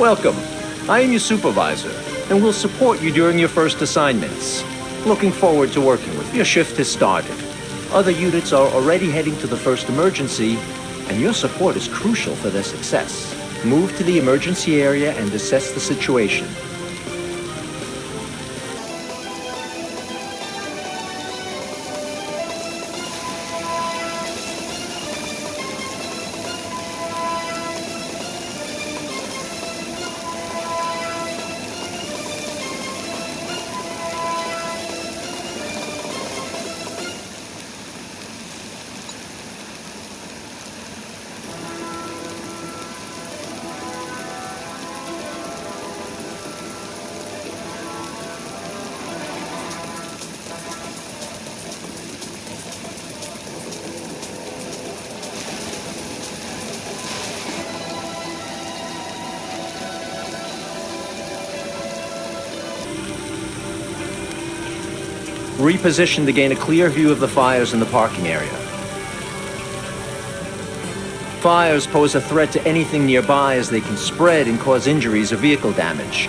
Welcome. I am your supervisor, and will support you during your first assignments. Looking forward to working with you. Your shift has started. Other units are already heading to the first emergency, and your support is crucial for their success. Move to the emergency area and assess the situation. Reposition to gain a clear view of the fires in the parking area. Fires pose a threat to anything nearby as they can spread and cause injuries or vehicle damage.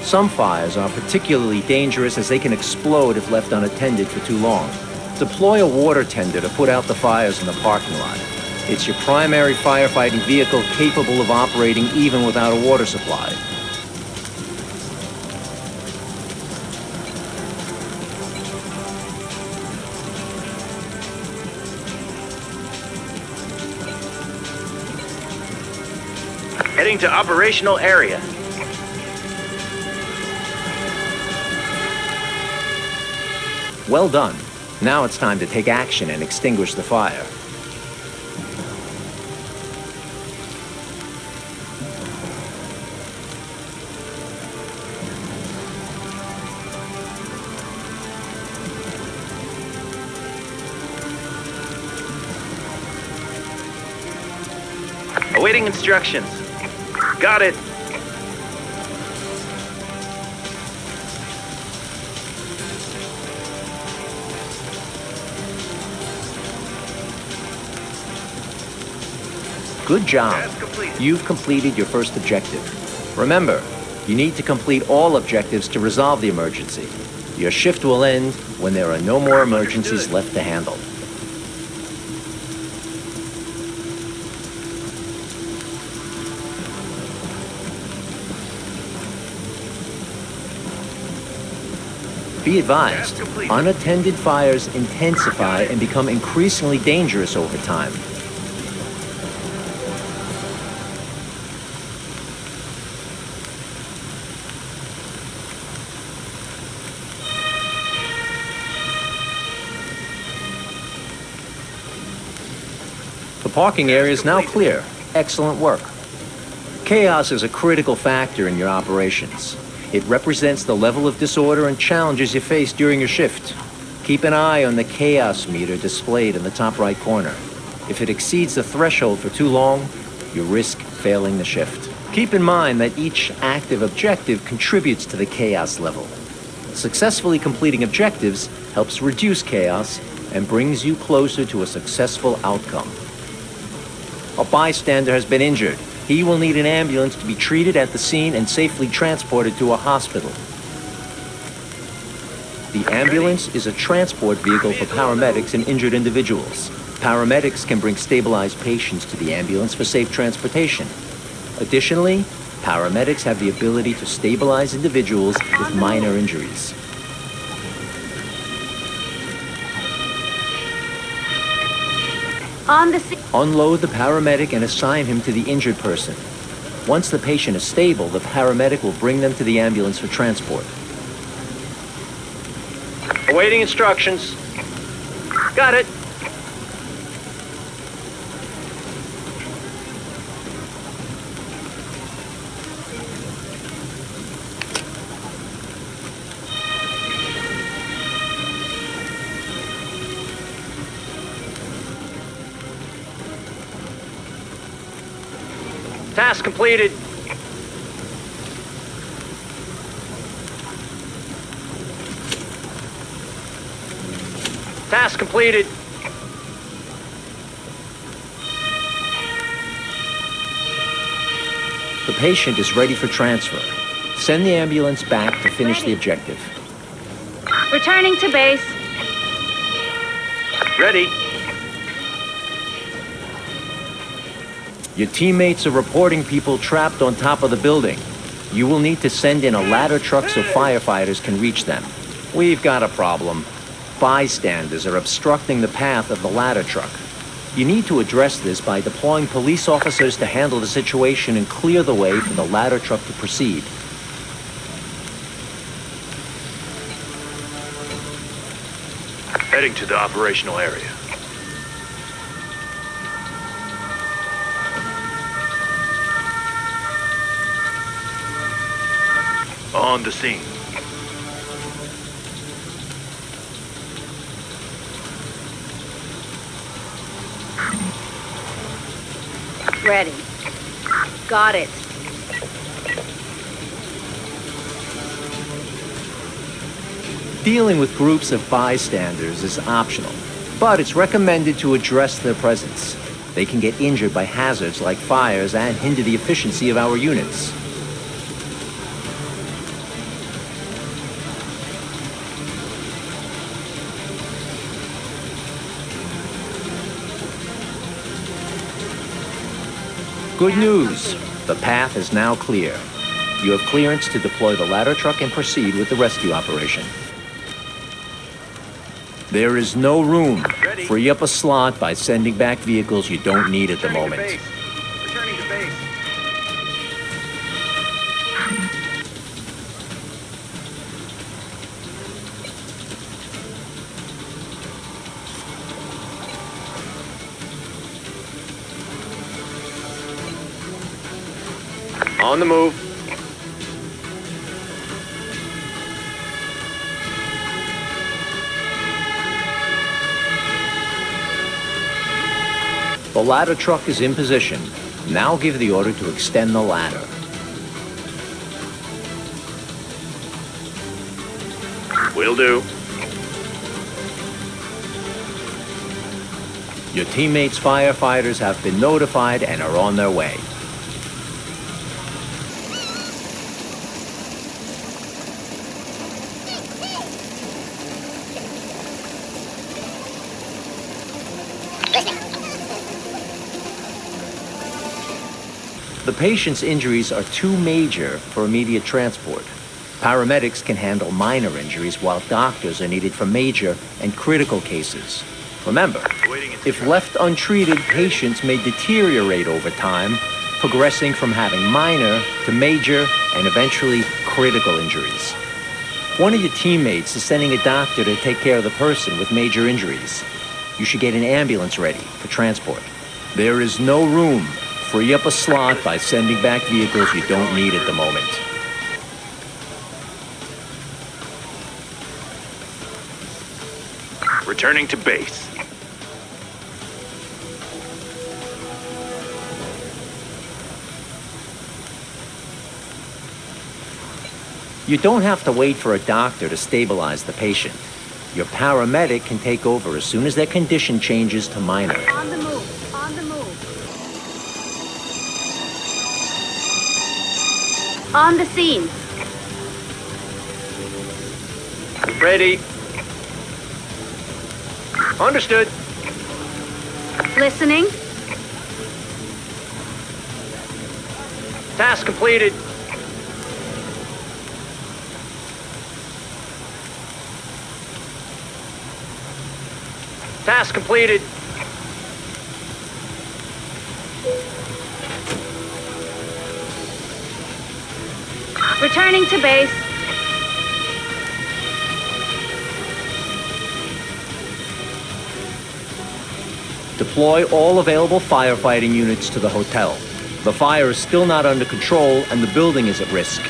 Some fires are particularly dangerous as they can explode if left unattended for too long. Deploy a water tender to put out the fires in the parking lot. It's your primary firefighting vehicle capable of operating even without a water supply. Heading to operational area. Well done. Now it's time to take action and extinguish the fire. Awaiting instructions. Got it. Good job. You've completed your first objective. Remember, you need to complete all objectives to resolve the emergency. Your shift will end when there are no more emergencies left to handle. Be advised, unattended fires intensify and become increasingly dangerous over time. The parking area is now clear. Excellent work. Chaos is a critical factor in your operations. It represents the level of disorder and challenges you face during your shift. Keep an eye on the chaos meter displayed in the top right corner. If it exceeds the threshold for too long, you risk failing the shift. Keep in mind that each active objective contributes to the chaos level. Successfully completing objectives helps reduce chaos and brings you closer to a successful outcome. A bystander has been injured. He will need an ambulance to be treated at the scene and safely transported to a hospital. The ambulance is a transport vehicle for paramedics and injured individuals. Paramedics can bring stabilized patients to the ambulance for safe transportation. Additionally, paramedics have the ability to stabilize individuals with minor injuries. Unload the paramedic and assign him to the injured person. Once the patient is stable, the paramedic will bring them to the ambulance for transport. Awaiting instructions. Got it. Task completed. Task completed. The patient is ready for transfer. Send the ambulance back to finish the objective. Returning to base. Ready. Your teammates are reporting people trapped on top of the building. You will need to send in a ladder truck so firefighters can reach them. We've got a problem. Bystanders are obstructing the path of the ladder truck. You need to address this by deploying police officers to handle the situation and clear the way for the ladder truck to proceed. Heading to the operational area. On the scene. Ready. Got it. Dealing with groups of bystanders is optional, but it's recommended to address their presence. They can get injured by hazards like fires and hinder the efficiency of our units. Good news. The path is now clear. You have clearance to deploy the ladder truck and proceed with the rescue operation. There is no room. Ready. Free up a slot by sending back vehicles you don't need at the Returning to moment. base. Returning to base. On the move. The ladder truck is in position. Now give the order to extend the ladder. Will do. Your teammates' firefighters have been notified and are on their way. The patient's injuries are too major for immediate transport. Paramedics can handle minor injuries while doctors are needed for major and critical cases. Remember, if left untreated, patients may deteriorate over time, progressing from having minor to major and eventually critical injuries. One of your teammates is sending a doctor to take care of the person with major injuries. You should get an ambulance ready for transport. There is no room. Free up a slot by sending back vehicles you don't need at the moment. Returning to base. You don't have to wait for a doctor to stabilize the patient. Your paramedic can take over as soon as their condition changes to minor. On the move. On the move. On the scene. Ready. Understood. Listening. Task completed. Task completed. Returning to base. Deploy all available firefighting units to the hotel. The fire is still not under control and the building is at risk.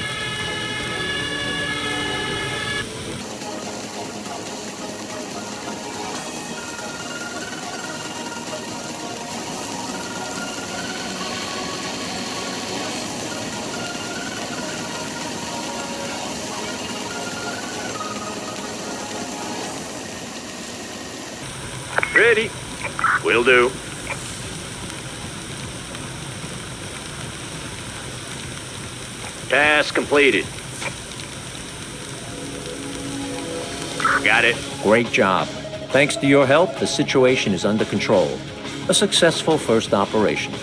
Ready. Will do. Task completed. Got it. Great job. Thanks to your help, the situation is under control. A successful first operation.